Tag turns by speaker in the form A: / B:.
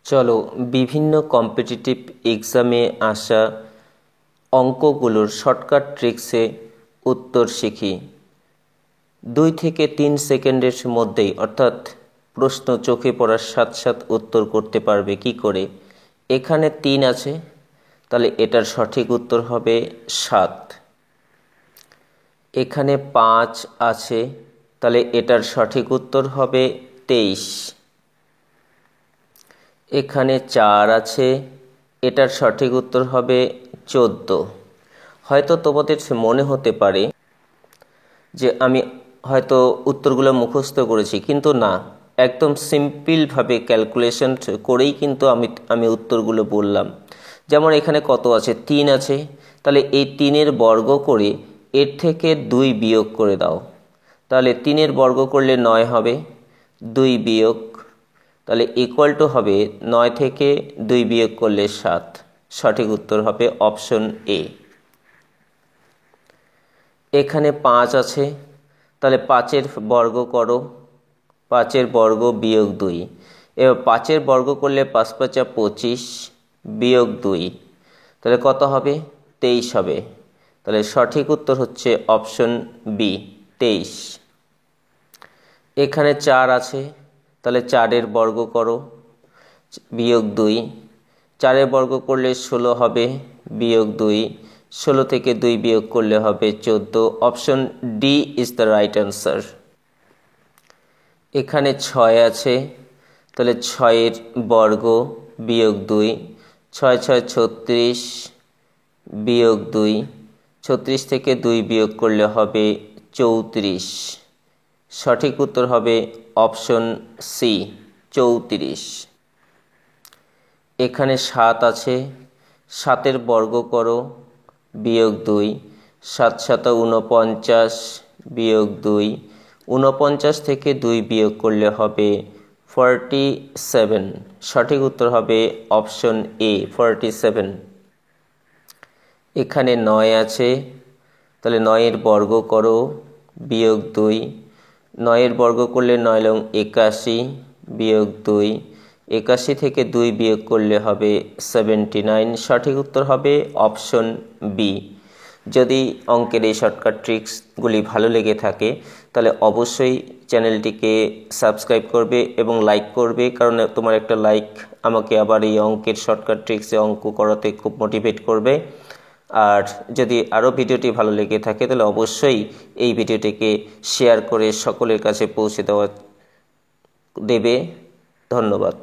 A: চলো বিভিন্ন কম্পিটিটিভ এক্সামে আসা অঙ্কগুলোর শর্টকাট ট্রিক্সে উত্তর শিখি। 2 থেকে 3 সেকেন্ডের মধ্যেই, অর্থাৎ প্রশ্ন চোখে পড়ার সাথে সাথে উত্তর করতে পারবে কি করে। এখানে 3 আছে, তাহলে এটার সঠিক উত্তর হবে 7। এখানে 5 আছে, তাহলে এটার সঠিক উত্তর হবে 23। এখানে 4 আছে, এটার সঠিক উত্তর হবে 14। হয়তো তোমাদের মনে হতে পারে যে আমি হয়তো উত্তরগুলো মুখস্থ করেছি, কিন্তু না, একদম সিম্পলভাবে ক্যালকুলেশন করেই কিন্তু আমি উত্তরগুলো বললাম। যেমন এখানে কত আছে, 3 আছে, তাহলে এই 3-এর বর্গ করে এর থেকে 2 বিয়োগ করে দাও, তাহলে 3-এর বর্গ করলে 9 হবে, 2 বিয়োগ, তাহলে ইকুয়াল টু হবে 9 থেকে 2 বিয়োগ করলে 7। সঠিক উত্তর হবে অপশন এ। এখানে 5 আছে, তাহলে 5-এর বর্গ করো, 5-এর বর্গ বিয়োগ 2, এবার 5-এর বর্গ করলে 5 × 5 = 25 বিয়োগ 2, তাহলে কত হবে, 23 হবে। তাহলে সঠিক উত্তর হচ্ছে অপশন বি, 23। এখানে 4 আছে, তাহলে 4-এর বর্গ করো বিয়োগ 2, 4-এর বর্গ করলে 16 হবে বিয়োগ 2, 16 থেকে 2 বিয়োগ করলে হবে 14। Option D is the right answer. এখানে 6 আছে, তাহলে 6-এর বর্গ বিয়োগ 2, 6 × 6 = 36 বিয়োগ 2, 36 থেকে 2 বিয়োগ করলে হবে 34। সঠিক উত্তর হবে অপশন সি, 34। এখানে 7 আছে, 7-এর বর্গ করো বিয়োগ 2, 7 × 7 = 49 বিয়োগ 2, 49 থেকে 2 বিয়োগ করলে হবে 47। সঠিক উত্তর হবে অপশন এ, 47। এখানে 9 আছে, তাহলে 9-এর বর্গ করো বিয়োগ 2, 9-এর বর্গ করলে 9 × 9 = 81 বিয়োগ 2, 81 থেকে 2 বিয়োগ করলে হবে 79। সঠিক উত্তর হবে অপশন বি। যদি অঙ্কের এই শর্টকাট ট্রিক্সগুলি ভালো লেগে থাকে তাহলে অবশ্যই চ্যানেলটিকে সাবস্ক্রাইব করবে এবং লাইক করবে, কারণ তোমার একটা লাইক আমাকে আবার এই অঙ্কের শর্টকাট ট্রিক্সে অঙ্ক করাতে খুব মোটিভেট করবে। আর যদি আরও ভিডিওটি ভালো লেগে থাকে তাহলে অবশ্যই এই ভিডিওটিকে শেয়ার করে সকলের কাছে পৌঁছে দেবে। ধন্যবাদ।